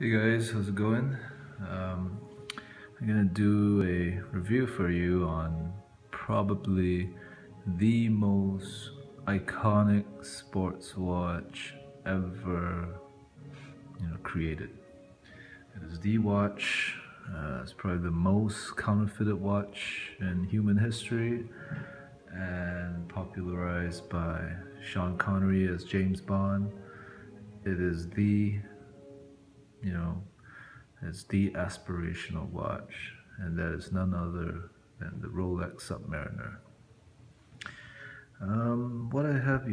Hey guys, how's it going? Um, I'm gonna do a review for you on probably the most iconic sports watch ever, created. It is the watch. It's probably the most counterfeited watch in human history, and popularized by Sean Connery as James Bond. It is you know, It's the aspirational watch, and that is none other than the Rolex Submariner. What I have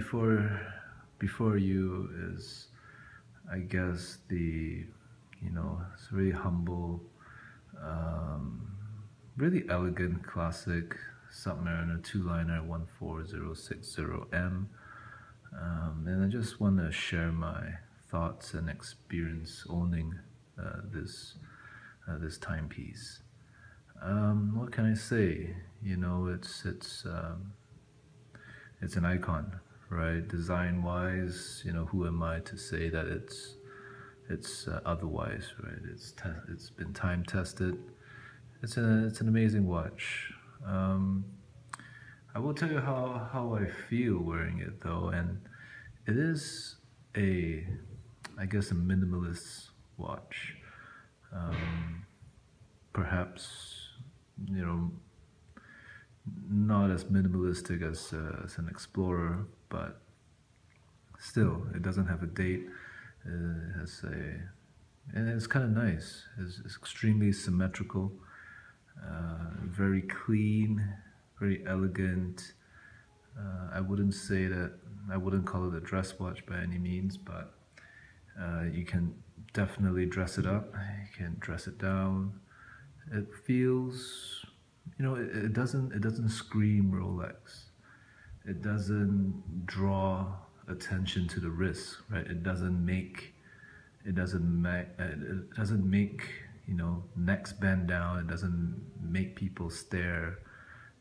before you is, I guess, it's a really humble, um, really elegant, classic Submariner two-liner 14060M. And I just want to share my thoughts and experience owning this timepiece. What can I say? It's an icon, right? Design wise, who am I to say that it's otherwise, right? It's been time tested. It's an amazing watch. Um, I will tell you how I feel wearing it though, and it is a I guess a minimalist watch. Um, Perhaps, you know not as minimalistic as an explorer, but still, it doesn't have a date. It has and it's kind of nice. It's extremely symmetrical, very clean, very elegant. I wouldn't call it a dress watch by any means, but you can definitely dress it up. You can dress it down. It feels, it doesn't scream Rolex. It doesn't draw attention to the wrist, right? It doesn't make necks bend down. It doesn't make people stare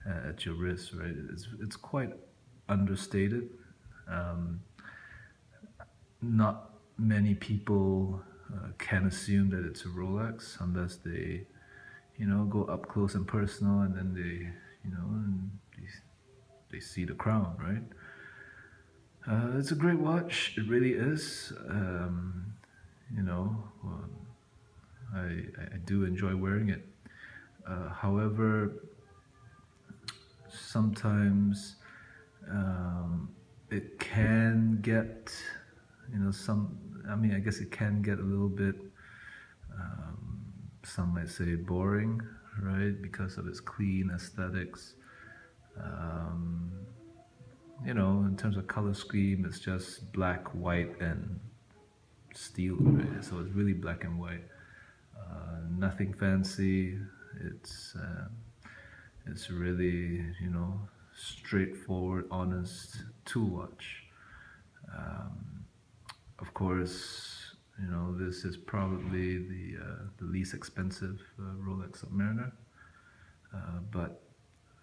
at your wrist, right? It's quite understated. Um, Not many people can assume that it's a Rolex unless they go up close and personal, and then they see the crown, right? It's a great watch. It really is. You know, um, I do enjoy wearing it. However, sometimes it can get, I guess it can get a little bit, some might say boring, right? Because of its clean aesthetics. Um, in terms of color scheme, it's just black, white, and steel, right? So it's really black and white. Nothing fancy. It's uh, it's really straightforward, honest tool watch. Um, of course, this is probably the least expensive Rolex Submariner, but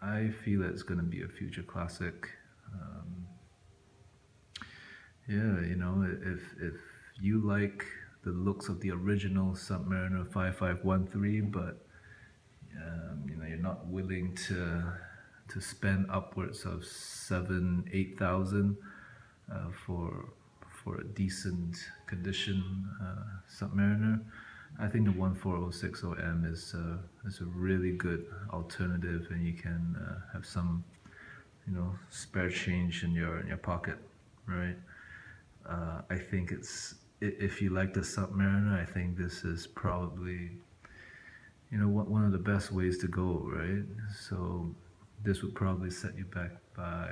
I feel it's going to be a future classic. Um, yeah, if you like the looks of the original Submariner 5513, but you're not willing to spend upwards of 7-8 thousand for a decent condition Submariner. I think the 14060M is a really good alternative, and you can have some spare change in your pocket, right? I think if you like the Submariner, I think this is probably one of the best ways to go, right? So this would probably set you back by,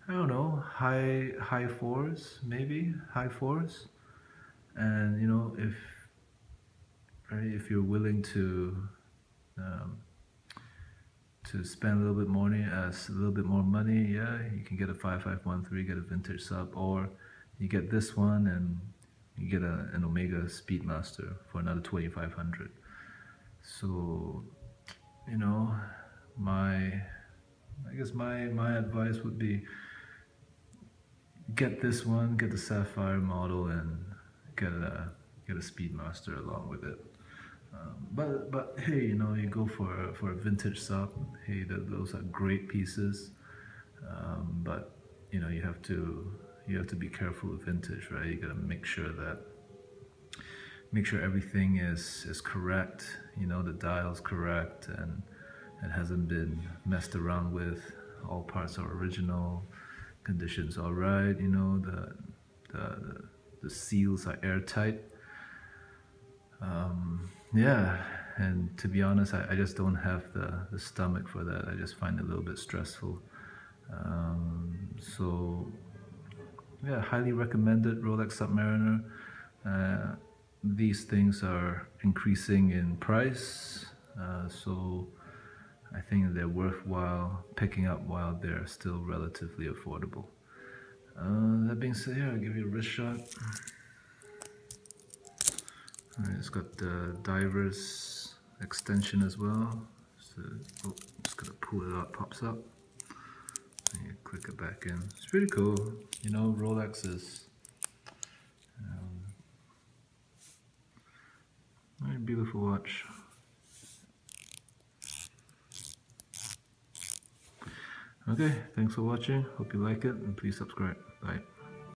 I don't know, high fours, maybe high fours. And if you're willing um, to spend a little bit more money, yeah, you can get a 5513, get a vintage sub, or you get this one and you get an Omega Speedmaster for another 2500. So, you know, my I guess my advice would be get this one, get the Sapphire model, and get get a Speedmaster along with it. But hey, you know, you go for a vintage sub. Hey, those are great pieces. But you know, you have to be careful with vintage, right? You gotta make sure everything is correct. You know, the dial's correct and it hasn't been messed around with. All parts are original. Conditions all right. You know, the seals are airtight. Yeah, and to be honest, I just don't have the stomach for that. I just find it a little bit stressful. So yeah, highly recommended Rolex Submariner. These things are increasing in price, so I think they're worthwhile picking up while they're still relatively affordable. That being said, here I'll give you a wrist shot. It's got the diver's extension as well. So, just gonna pull it out, pops up. And you click it back in. It's pretty cool. You know, Rolex is very beautiful watch. Okay, thanks for watching. Hope you like it and please subscribe. Bye.